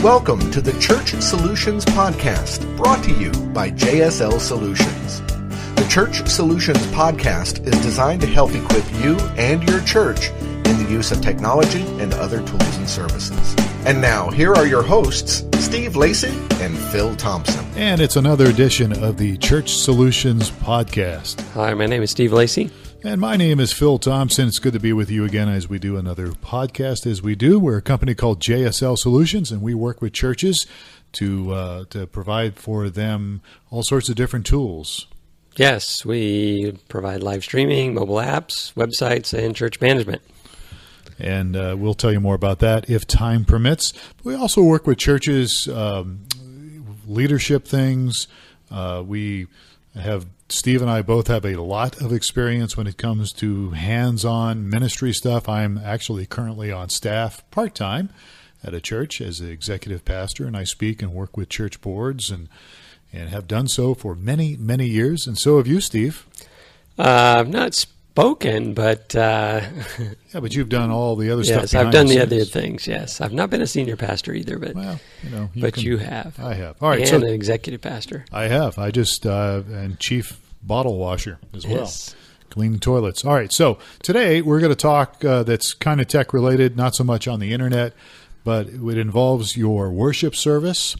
Welcome to the Church Solutions Podcast, brought to you by JSL Solutions. The Church Solutions Podcast is designed to help equip you and your church in the use of technology and other tools and services. And now, here are your hosts, Steve Lacey and Phil Thompson. And it's another edition of the Church Solutions Podcast. Hi, my name is Steve Lacey. And my name is Phil Thompson. It's good to be with you again as we do another podcast. We're a company called JSL Solutions, and we work with churches to provide for them all sorts of different tools. Yes, we provide live streaming, mobile apps, websites, and church management. And we'll tell you more about that if time permits. We also work with churches, leadership things. Steve and I both have a lot of experience when it comes to hands-on ministry stuff. I'm actually currently on staff part-time at a church as an executive pastor, and I speak and work with church boards and have done so for many, many years. And so have you, Steve. I've not spoken, but... Yeah, but you've done all the other stuff. Yes, I've done the other things, yes. I've not been a senior pastor either, but you have. I have. All right, and an executive pastor. I have. I just, and chief bottle washer as well. Yes. Cleaning toilets. All right, so today we're going to talk that's kind of tech related, not so much on the internet, but it involves your worship service.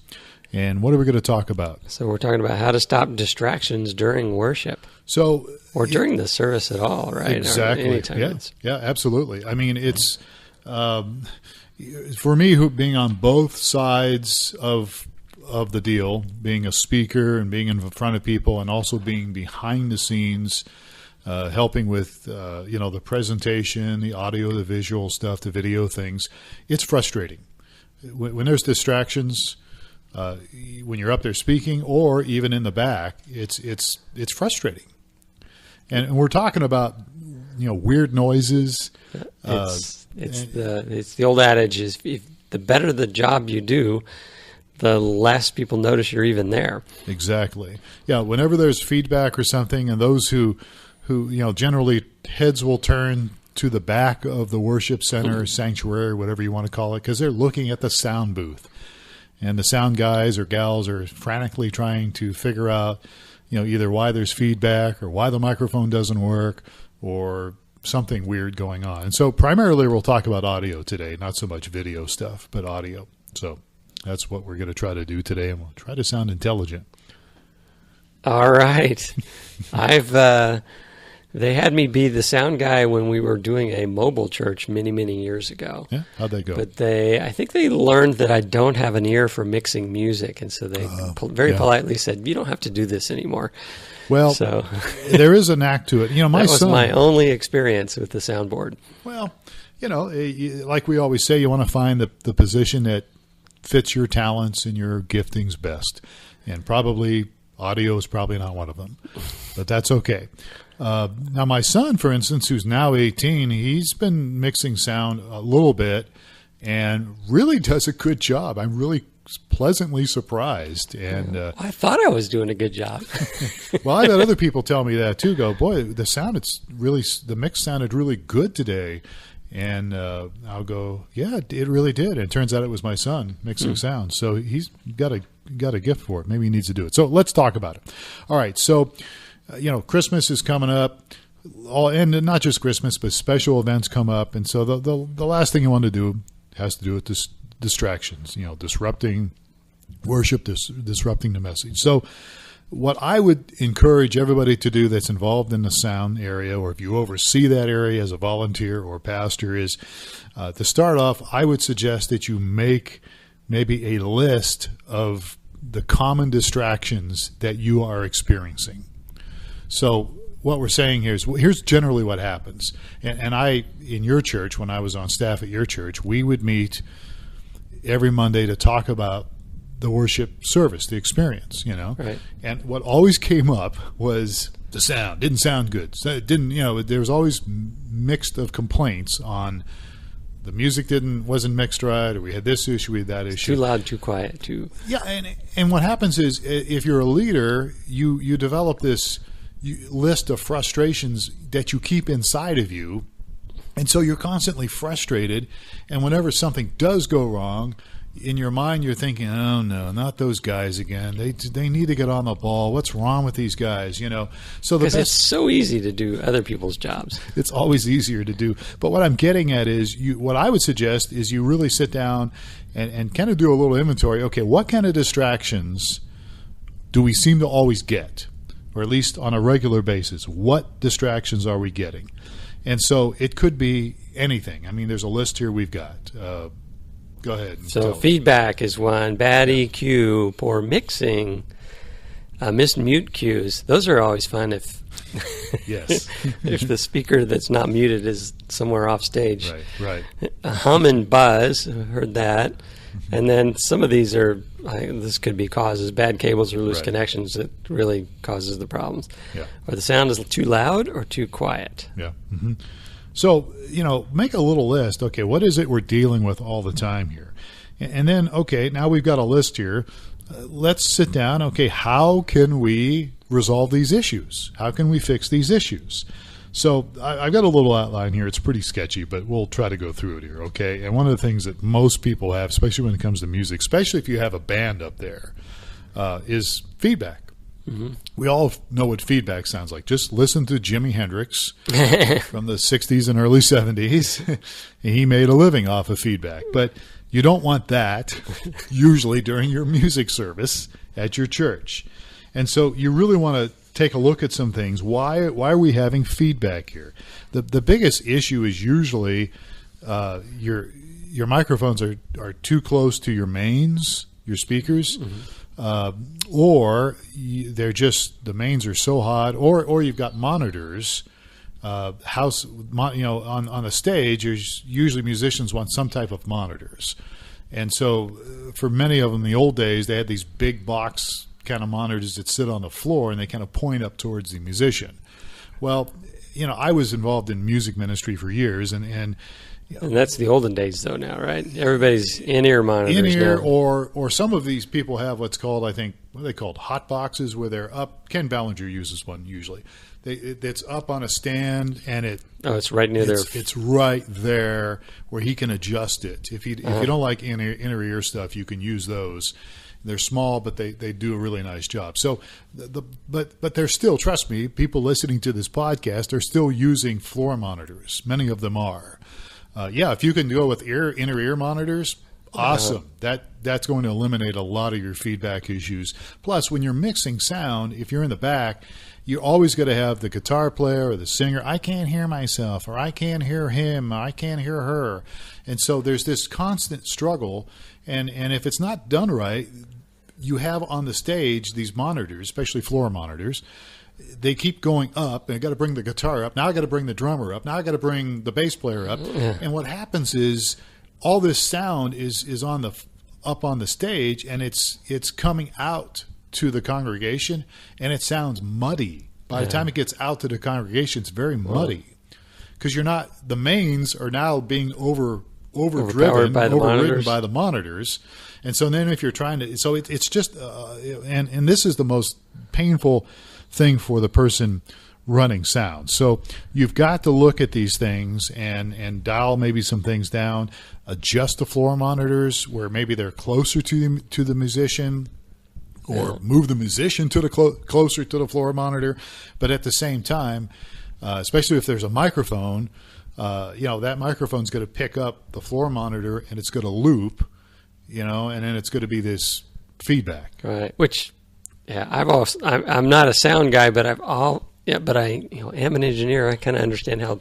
And what are we going to talk about? So we're talking about how to stop distractions during worship. Or during the service at all, right? Exactly. Anytime yeah, absolutely. I mean, it's for me, being on both sides of the deal, being a speaker and being in front of people, and also being behind the scenes, helping with the presentation, the audio, the visual stuff, the video things. It's frustrating when there's distractions. When you're up there speaking, or even in the back, it's frustrating. And we're talking about weird noises. It's the old adage is if the better the job you do, the less people notice you're even there. Exactly. Yeah. Whenever there's feedback or something, and those who generally heads will turn to the back of the worship center, sanctuary, whatever you want to call it, because they're looking at the sound booth. And the sound guys or gals are frantically trying to figure out, either why there's feedback or why the microphone doesn't work or something weird going on. And so primarily we'll talk about audio today, not so much video stuff, but audio. So that's what we're going to try to do today, and we'll try to sound intelligent. All right. They had me be the sound guy when we were doing a mobile church many, many years ago. Yeah, how'd that go? But I think they learned that I don't have an ear for mixing music, and so they politely said, "You don't have to do this anymore." Well, so there is a knack to it. That was my only experience with the soundboard. Well, like we always say, you want to find the position that fits your talents and your giftings best, and probably audio is probably not one of them, but that's okay. Now, my son, for instance, who's now 18, he's been mixing sound a little bit and really does a good job. I'm really pleasantly surprised. And I thought I was doing a good job. Well, I've had other people tell me that too. Go, boy, the mix sounded really good today. And I'll go, yeah, it really did. And it turns out it was my son mixing sound. So he's got a gift for it. Maybe he needs to do it. So let's talk about it. All right. So, Christmas is coming up, and not just Christmas, but special events come up. And so the last thing you want to do has to do with distractions, disrupting worship, disrupting the message. So what I would encourage everybody to do that's involved in the sound area, or if you oversee that area as a volunteer or pastor, is to start off, I would suggest that you make maybe a list of the common distractions that you are experiencing. So what we're saying here is, here's generally what happens. And I, in your church, when I was on staff at your church, we would meet every Monday to talk about the worship service, the experience, Right. And what always came up was the sound. Didn't sound good. So it didn't, there was always mixed of complaints on the music wasn't mixed right, or we had this issue, we had that issue. Too loud, too quiet, too. Yeah, and what happens is, if you're a leader, you develop this list of frustrations that you keep inside of you, and so you're constantly frustrated, and whenever something does go wrong, in your mind you're thinking, oh no, not those guys again. They need to get on the ball. What's wrong with these guys? So because it's so easy to do other people's jobs. It's always easier to do. But what I'm getting at is, what I would suggest is you really sit down and kind of do a little inventory. Okay, what kind of distractions do we seem to always get, or at least on a regular basis? What distractions are we getting? And so it could be anything. I mean, there's a list here we've got. Go ahead. So feedback is one, bad EQ, poor mixing, missed mute cues. Those are always fun if yes. if the speaker that's not muted is somewhere off stage. Right. Hum and buzz, I've heard that. And then some of these are, this could be causes, bad cables or loose connections that really causes the problems. Yeah. Or the sound is too loud or too quiet. Yeah. Mm-hmm. So, make a little list. Okay, what is it we're dealing with all the time here? And then, okay, now we've got a list here. Let's sit down. Okay, how can we resolve these issues? How can we fix these issues? So I've got a little outline here. It's pretty sketchy, but we'll try to go through it here, okay? And one of the things that most people have, especially when it comes to music, especially if you have a band up there, is feedback. Mm-hmm. We all know what feedback sounds like. Just listen to Jimi Hendrix from the 60s and early 70s. He made a living off of feedback. But you don't want that usually during your music service at your church. And so you really want to take a look at some things. Why are we having feedback here? The biggest issue is usually your microphones are too close to your mains, your speakers. Mm-hmm. Or the mains are so hot, or you've got monitors. On the stage, usually musicians want some type of monitors, and so for many of them, in the old days, they had these big box kind of monitors that sit on the floor and they kind of point up towards the musician. Well, I was involved in music ministry for years, and that's the olden days, though. Now, right? Everybody's in-ear monitors. In-ear, now. or some of these people have what's called, I think, what are they called? Hot boxes, where they're up. Ken Ballinger uses one usually. It's up on a stand, and it's right near there. It's right there where he can adjust it. If you don't like inner ear stuff, you can use those. They're small, but they do a really nice job. So, but they're still, trust me, people listening to this podcast are still using floor monitors. Many of them are. If you can go with inner ear monitors, awesome. That's going to eliminate a lot of your feedback issues. Plus, when you're mixing sound, if you're in the back, you're always going to have the guitar player or the singer, I can't hear myself, or I can't hear him, or I can't hear her. And so there's this constant struggle. And if it's not done right, you have on the stage these monitors, especially floor monitors. They keep going up, and I got to bring the guitar up. Now I got to bring the drummer up. Now I got to bring the bass player up. Yeah. And what happens is all this sound is up on the stage, and it's coming out to the congregation, and it sounds muddy. By the time it gets out to the congregation, it's very muddy because the mains are now being overridden by the monitors. And so then if you're trying to, so it's just, and this is the most painful thing for the person running sound. So you've got to look at these things and dial maybe some things down, adjust the floor monitors where maybe they're closer to the musician, or move the musician to the closer to the floor monitor. But at the same time, especially if there's a microphone, that microphone's going to pick up the floor monitor and it's going to loop, and then it's going to be this feedback. Right. Which, I'm not a sound guy, but I am an engineer. I kind of understand how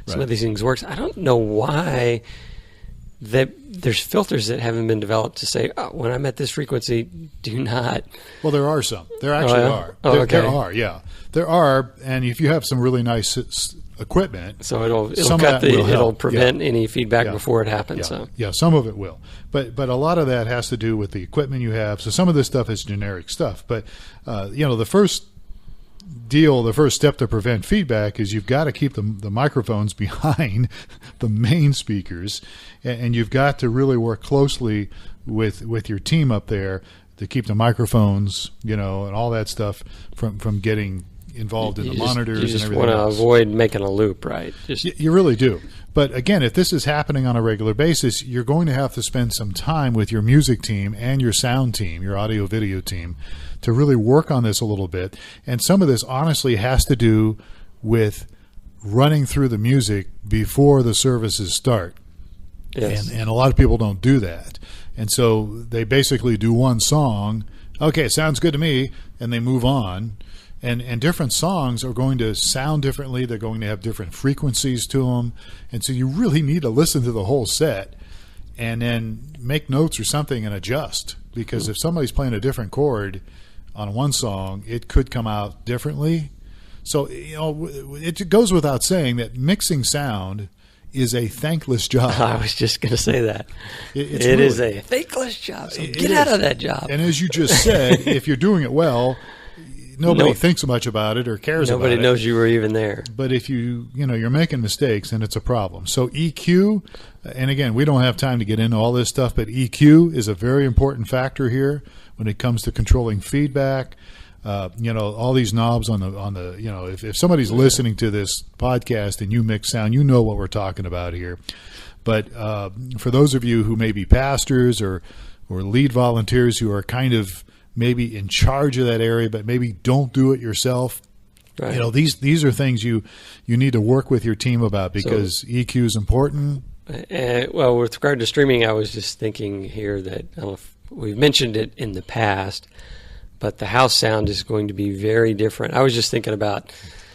some of these things works. I don't know why there's filters that haven't been developed to say, when I'm at this frequency, do not. Well, there are some. There actually are. There are, yeah. There are, and if you have some really nice equipment, so it'll prevent any feedback before it happens. Yeah, some of it will, but a lot of that has to do with the equipment you have. So some of this stuff is generic stuff, but the first step to prevent feedback is you've got to keep the microphones behind the main speakers, and you've got to really work closely with your team up there to keep the microphones, and all that stuff from getting involved in the monitors and everything. You just want to else. avoid making a loop, right? You really do. But again, if this is happening on a regular basis, you're going to have to spend some time with your music team and your sound team, your audio video team, to really work on this a little bit. And some of this honestly has to do with running through the music before the services start. Yes. And a lot of people don't do that. And so they basically do one song. Okay, sounds good to me. And they move on. And different songs are going to sound differently. They're going to have different frequencies to them. And so you really need to listen to the whole set and then make notes or something and adjust. Because if somebody's playing a different chord on one song, it could come out differently. So, it goes without saying that mixing sound is a thankless job. I was just going to say that. It really is a thankless job. So get out of that job. And as you just said, if you're doing it well, nobody thinks much about it or cares about it. Nobody knows you were even there. But if you're making mistakes, then it's a problem. So EQ, and again, we don't have time to get into all this stuff, but EQ is a very important factor here when it comes to controlling feedback. All these knobs on the if somebody's listening to this podcast and you mix sound, you know what we're talking about here. But for those of you who may be pastors or lead volunteers who are kind of maybe in charge of that area, but maybe don't do it yourself, right. These are things you need to work with your team about because EQ is important. Well, with regard to streaming, I was just thinking here that I don't know if we've mentioned it in the past, but the house sound is going to be very different. I was just thinking about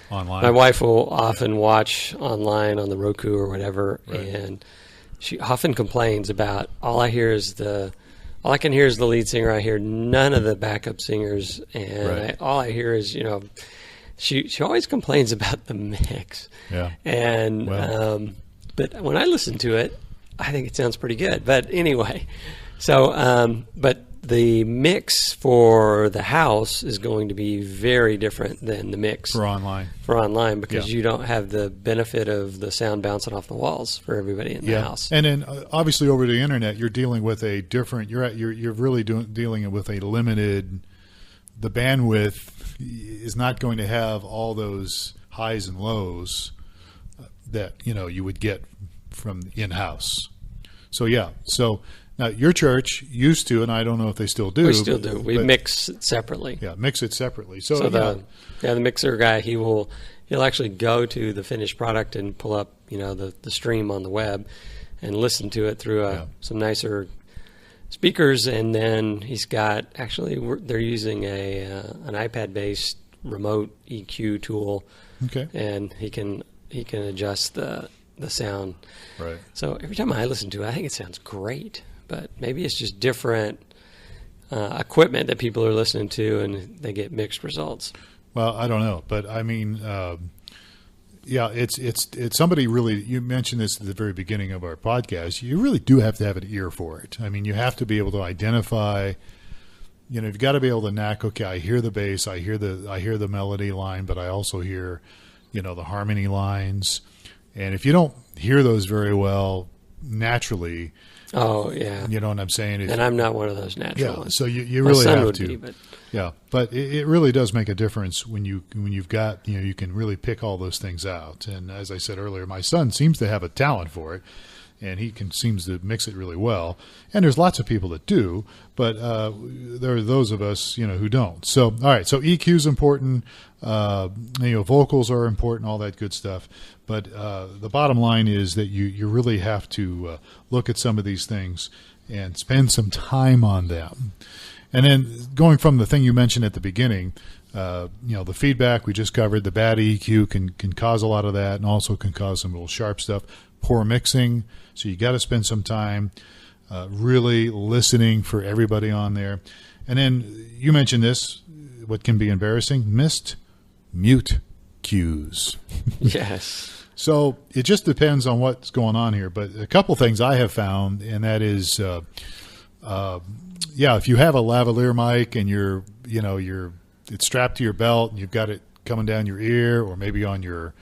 online. My wife will often watch online on the Roku or whatever, right. And she often complains about all I can hear is the lead singer. I hear none of the backup singers, and right. all I hear is she always complains about the mix. Yeah. And but when I listen to it, I think it sounds pretty good. But anyway, so but the mix for the house is going to be very different than the mix for online because you don't have the benefit of the sound bouncing off the walls for everybody in the house. And then obviously over the internet, you're dealing with a different. You're really dealing with a limited. The bandwidth is not going to have all those highs and lows that you would get from in-house. So now, your church used to, and I don't know if they still do. We still do. We mix it separately. Yeah, mix it separately. So the mixer guy, he'll actually go to the finished product and pull up, the stream on the web and listen to it through some nicer speakers. And then he's got, they're using an iPad-based remote EQ tool. Okay. And he can adjust the sound. Right. So every time I listen to it, I think it sounds great. But maybe it's just different equipment that people are listening to, and they get mixed results. Well, I don't know, but I mean, it's somebody really. You mentioned this at the very beginning of our podcast. You really do have to have an ear for it. I mean, you have to be able to identify. You've got to be able to knack. Okay, I hear the bass, I hear the melody line, but I also hear, the harmony lines. And if you don't hear those very well naturally. Oh, yeah. You know what I'm saying? And I'm not one of those natural ones. So you really have to. But. Yeah, but it really does make a difference when you've got, you can really pick all those things out. And as I said earlier, my son seems to have a talent for it, and he seems to mix it really well. And there's lots of people that do, but there are those of us, who don't. So, all right, so EQ is important. Vocals are important, all that good stuff. But the bottom line is that you really have to look at some of these things and spend some time on them. And then going from the thing you mentioned at the beginning, the feedback we just covered, the bad EQ can cause a lot of that and also can cause some real sharp stuff. Poor mixing, so you got to spend some time really listening for everybody on there. And then you mentioned this, what can be embarrassing, missed mute cues. Yes. So it just depends on what's going on here. But a couple things I have found, and that is, if you have a lavalier mic and it's strapped to your belt and you've got it coming down your ear or maybe on your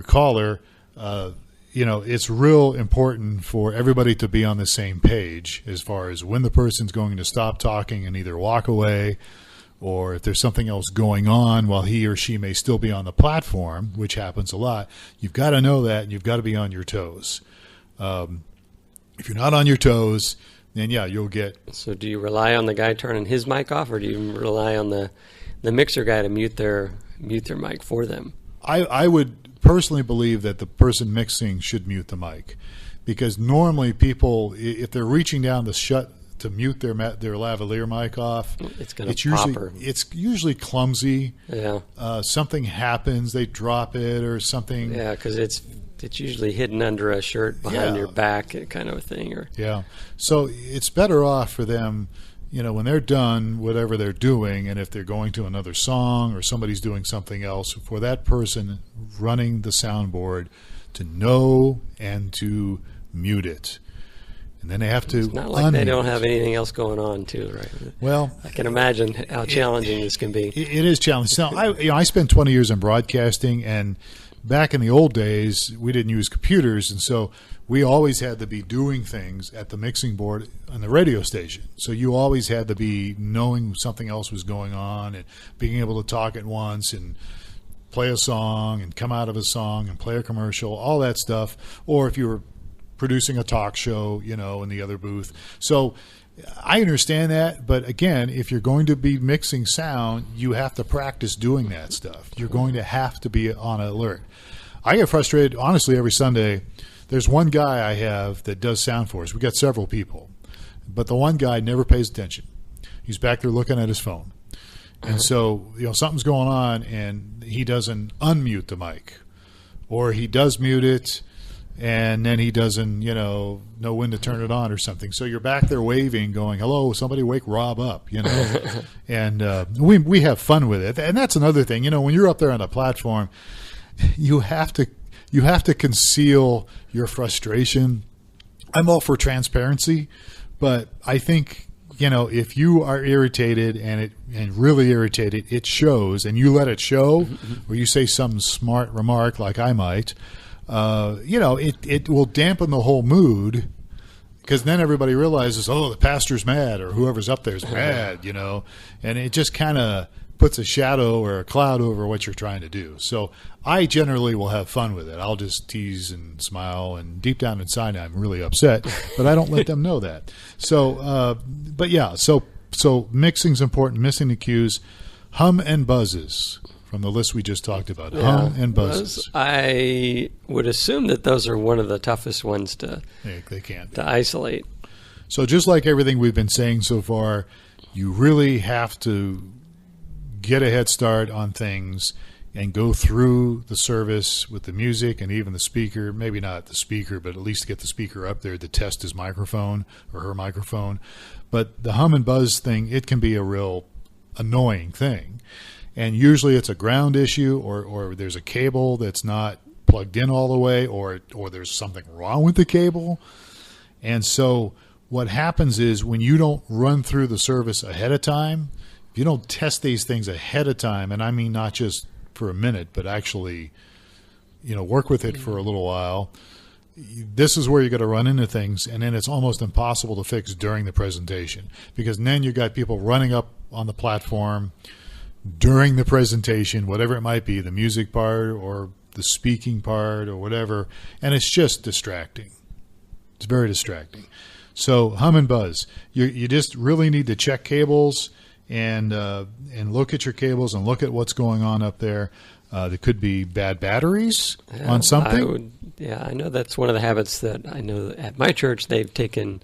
collar, it's real important for everybody to be on the same page as far as when the person's going to stop talking and either walk away or if there's something else going on while he or she may still be on the platform, which happens a lot, you've got to know that, and you've got to be on your toes. If you're not on your toes, then yeah, you'll get... So do you rely on the guy turning his mic off, or do you rely on the mixer guy to mute their mic for them? I would personally believe that the person mixing should mute the mic, because normally people, if they're reaching down to mute their lavalier mic off, it's usually clumsy. Yeah. Something happens, they drop it or something. Yeah, because it's usually hidden under a shirt behind your back, kind of a thing. Yeah. So it's better off for them, when they're done, whatever they're doing, and if they're going to another song or somebody's doing something else, for that person running the soundboard to know and to mute it. And then they have to... It's not like they don't have anything else going on, too, right? Well... I can imagine how challenging this can be. It is challenging. So I spent 20 years in broadcasting, and back in the old days, we didn't use computers, and so we always had to be doing things at the mixing board on the radio station. So you always had to be knowing something else was going on and being able to talk at once and play a song and come out of a song and play a commercial, all that stuff. Or if you were producing a talk show, in the other booth. So I understand that, but again, if you're going to be mixing sound, you have to practice doing that stuff. You're going to have to be on alert. I get frustrated, honestly, every Sunday. There's one guy I have that does sound for us. We got several people, but the one guy never pays attention. He's back there looking at his phone. And so, something's going on, and he doesn't unmute the mic, or he does mute it, and then he doesn't, know when to turn it on or something. So you're back there waving, going, "Hello, somebody wake Rob up," And we have fun with it. And that's another thing, when you're up there on a platform, you have to conceal your frustration. I'm all for transparency, but I think, if you are irritated and really irritated, it shows, and you let it show, or you say some smart remark like I might. It will dampen the whole mood, because then everybody realizes, oh, the pastor's mad, or whoever's up there is mad, and it just kind of puts a shadow or a cloud over what you're trying to do. So I generally will have fun with it. I'll just tease and smile, and deep down inside I'm really upset, but I don't let them know that. So, but yeah, so mixing's important, missing the cues, hum and buzzes. From the list we just talked about, hum and buzzes. I would assume that those are one of the toughest ones to isolate. So just like everything we've been saying so far, you really have to get a head start on things and go through the service with the music and even the speaker. Maybe not the speaker, but at least get the speaker up there to test his microphone or her microphone. But the hum and buzz thing, it can be a real annoying thing. And usually it's a ground issue, or there's a cable that's not plugged in all the way, or there's something wrong with the cable. And so what happens is, when you don't run through the service ahead of time, if you don't test these things ahead of time, and I mean not just for a minute, but actually, work with it for a little while, this is where you're going to run into things, and then it's almost impossible to fix during the presentation, because then you got people running up on the platform during the presentation, whatever it might be, the music part or the speaking part or whatever, and it's just distracting. It's very distracting. So hum and buzz. You just really need to check cables and look at your cables and look at what's going on up there. There could be bad batteries on something. I know that's one of the habits that I know at my church they've taken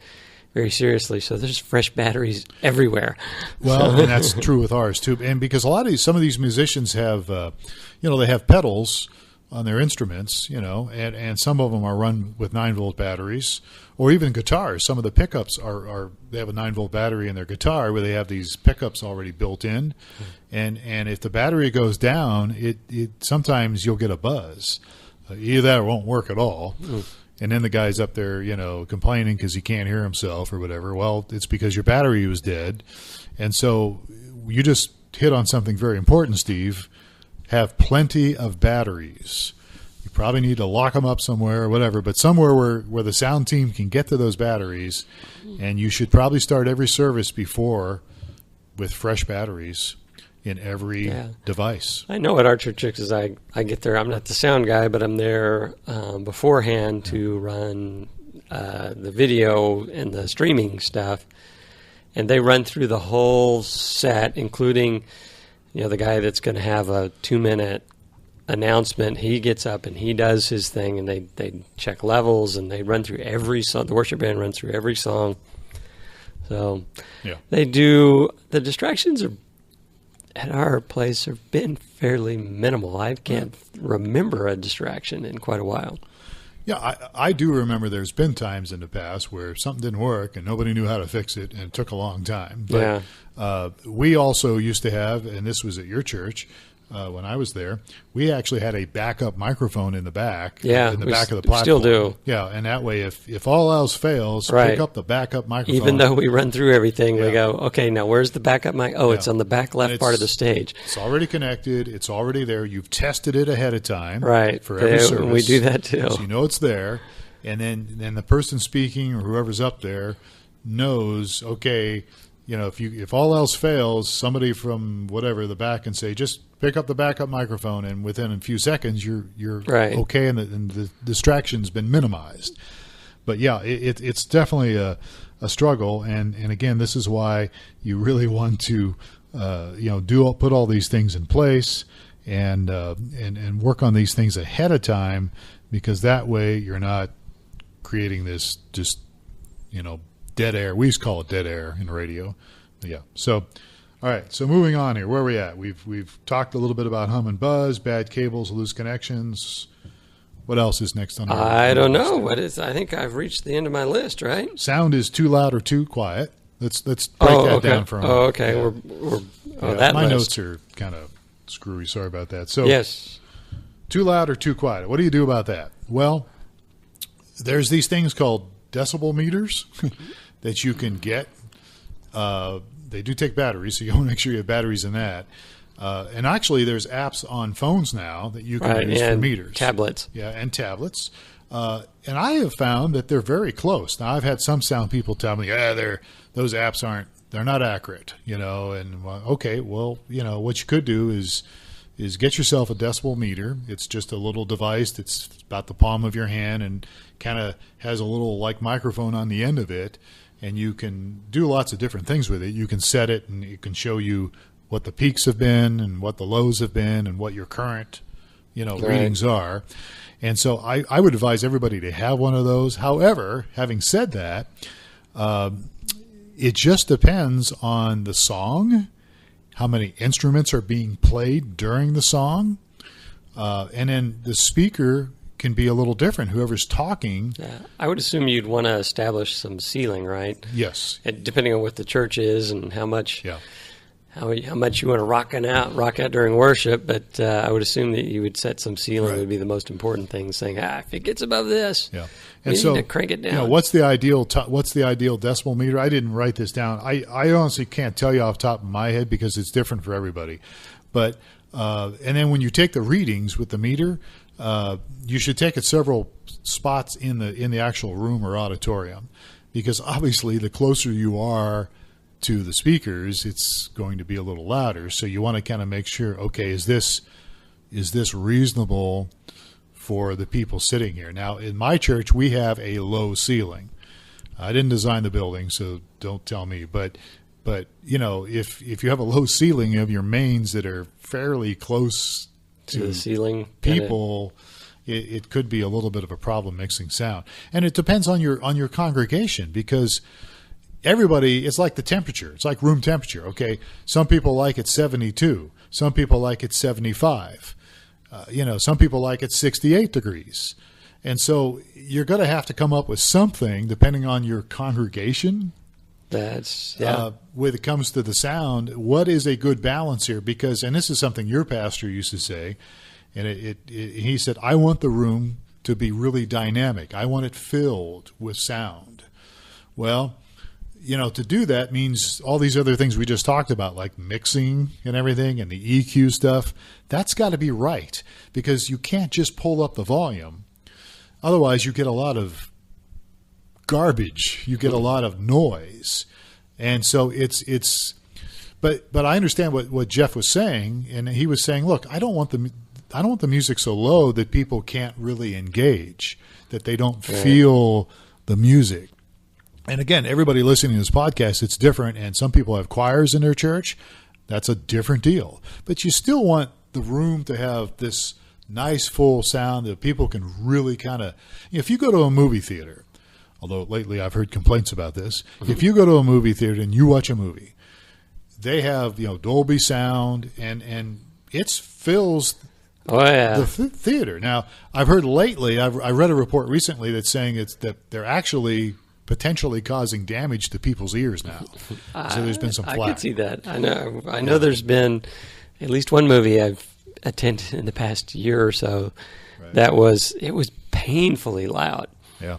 very seriously. So there's fresh batteries everywhere. Well, and that's true with ours too. And because some of these musicians have, they have pedals on their instruments, and some of them are run with 9-volt batteries, or even guitars. Some of the pickups they have a 9-volt battery in their guitar, where they have these pickups already built in. And if the battery goes down, it sometimes you'll get a buzz. Either that or it won't work at all. And then the guy's up there, complaining because he can't hear himself or whatever. Well, it's because your battery was dead. And so you just hit on something very important, Steve. Have plenty of batteries. You probably need to lock them up somewhere or whatever, but somewhere where the sound team can get to those batteries. And you should probably start every service before with fresh batteries. in every device. I know at our church because I get there. I'm not the sound guy, but I'm there beforehand to run the video and the streaming stuff. And they run through the whole set, including, the guy that's going to have a 2-minute announcement. He gets up and he does his thing, and they check levels, and they run through every song. The worship band runs through every song. So they do. The distractions at our place have been fairly minimal. I can't remember a distraction in quite a while. Yeah, I do remember there's been times in the past where something didn't work and nobody knew how to fix it, and it took a long time. But we also used to have, and this was at your church when I was there, we actually had a backup microphone in the back, in the back of the platform. Still do. Yeah, and that way, if all else fails, pick up the backup microphone. Even though we run through everything, we go, okay, now where's the backup mic? Oh, it's on the back left part of the stage. It's already connected. It's already there. You've tested it ahead of time. Right. For every service. We do that too. So you know it's there. And then the person speaking or whoever's up there knows, okay, if all else fails, somebody from whatever the back can say, just pick up the backup microphone, and within a few seconds you're okay, and the distraction's been minimized. But it's definitely a struggle, and again, this is why you really want to put all these things in place and work on these things ahead of time, because that way you're not creating this just dead air. We used to call it dead air in radio. Yeah. So, all right. So moving on here, where are we at? We've talked a little bit about hum and buzz, bad cables, loose connections. What else is next on our list? I don't know. What is? I think I've reached the end of my list. Right. Sound is too loud or too quiet. Let's break that down for a moment. Oh, okay. Yeah. We're that my list. notes are kind of screwy. Sorry about that. So yes. Too loud or too quiet. What do you do about that? Well, there's these things called decibel meters that you can get. They do take batteries, so you want to make sure you have batteries in that. And actually, there's apps on phones now that you can use for meters. Tablets. Yeah, and tablets. And I have found that they're very close. Now, I've had some sound people tell me, those apps they're not accurate, and okay, well, what you could do is get yourself a decibel meter. It's just a little device that's about the palm of your hand and kind of has a little microphone on the end of it. And you can do lots of different things with it. You can set it, and it can show you what the peaks have been and what the lows have been and what your current, readings are. And so I would advise everybody to have one of those. However, having said that, it just depends on the song, how many instruments are being played during the song, and then the speaker can be a little different. Whoever's talking. Yeah, I would assume you'd want to establish some ceiling, right? Yes. And depending on what the church is and how much, how much you want to rock out during worship. But I would assume that you would set some ceiling would be the most important thing. Saying, if it gets above this, and we need to crank it down. What's the ideal decibel meter? I didn't write this down. I honestly can't tell you off the top of my head because it's different for everybody. But and then when you take the readings with the meter. You should take it several spots in the actual room or auditorium, because obviously the closer you are to the speakers, it's going to be a little louder. So you want to kind of make sure, okay, is this reasonable for the people sitting here? Now, in my church, we have a low ceiling. I didn't design the building, so don't tell me. But if you have a low ceiling, you have your mains that are fairly close to the ceiling, people, it could be a little bit of a problem mixing sound. And it depends on your congregation, because everybody, it's like the temperature. It's like room temperature. Okay, some people like it 72. Some people like it 75. Some people like it 68 degrees. And so you're going to have to come up with something depending on your congregation. When it comes to the sound, what is a good balance here? Because, and this is something your pastor used to say, and he said, I want the room to be really dynamic. I want it filled with sound. Well, to do that means all these other things we just talked about, like mixing and everything and the EQ stuff, that's got to be right, because you can't just pull up the volume. Otherwise, you get a lot of garbage. You get a lot of noise. And so it's But I understand what Jeff was saying, and he was saying, look, I don't want the music so low that people can't really engage, that they don't feel the music. And again, everybody listening to this podcast, it's different, and some people have choirs in their church. That's a different deal. But you still want the room to have this nice full sound that people can really kind of, if you go to a movie theater, although lately I've heard complaints about this, if you go to a movie theater and you watch a movie, they have, Dolby sound, and it fills the theater. Now, I've heard lately, I read a report recently that's saying that they're actually potentially causing damage to people's ears now. So there's been some flack. I can see that. I know there's been at least one movie I've attended in the past year or so that was painfully loud. Yeah.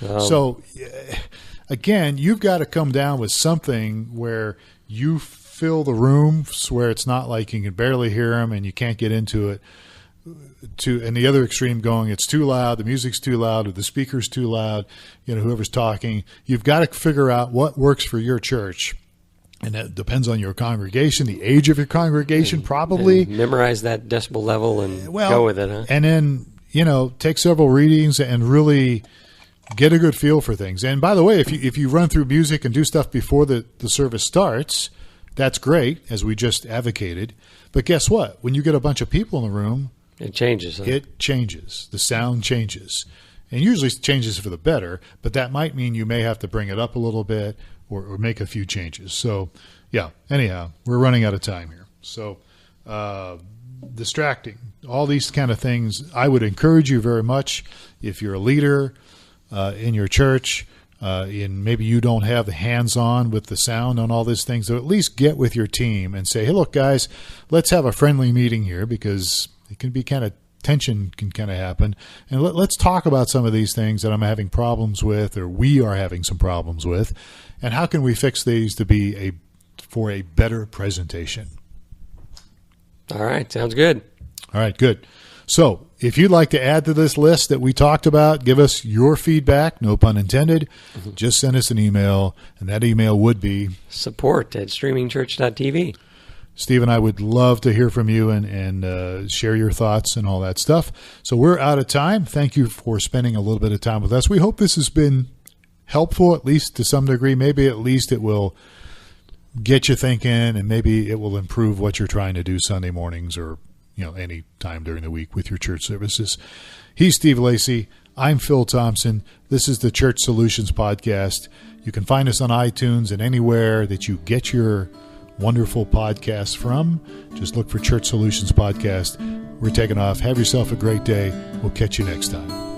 So, again, you've got to come down with something where you fill the room where it's not like you can barely hear them and you can't get into it. And the other extreme going, it's too loud, the music's too loud, or the speaker's too loud, whoever's talking. You've got to figure out what works for your church. And that depends on your congregation, the age of your congregation, probably. And memorize that decibel level and go with it, huh? And then, take several readings and really get a good feel for things. And by the way, if you run through music and do stuff before the service starts, that's great, as we just advocated. But guess what? When you get a bunch of people in the room, it changes. Huh? It changes. The sound changes. And usually it changes for the better, but that might mean you may have to bring it up a little bit or make a few changes. So, yeah, anyhow, we're running out of time here. So, distracting, all these kind of things, I would encourage you very much, if you're a leader in your church, and maybe you don't have the hands-on with the sound on all these things, so at least get with your team and say, hey, look, guys, let's have a friendly meeting here, because it can be tension can kind of happen. And let's talk about some of these things that I'm having problems with, or we are having some problems with, and how can we fix these to be for a better presentation. All right. Sounds good. All right, good. So if you'd like to add to this list that we talked about, give us your feedback, no pun intended, just send us an email, and that email would be support@StreamingChurch.tv. Steve and I would love to hear from you and share your thoughts and all that stuff. So we're out of time. Thank you for spending a little bit of time with us. We hope this has been helpful, at least to some degree. Maybe at least it will get you thinking, and maybe it will improve what you're trying to do Sunday mornings or any time during the week with your church services. He's Steve Lacey. I'm Phil Thompson. This is the Church Solutions Podcast. You can find us on iTunes and anywhere that you get your wonderful podcasts from. Just look for Church Solutions Podcast. We're taking off. Have yourself a great day. We'll catch you next time.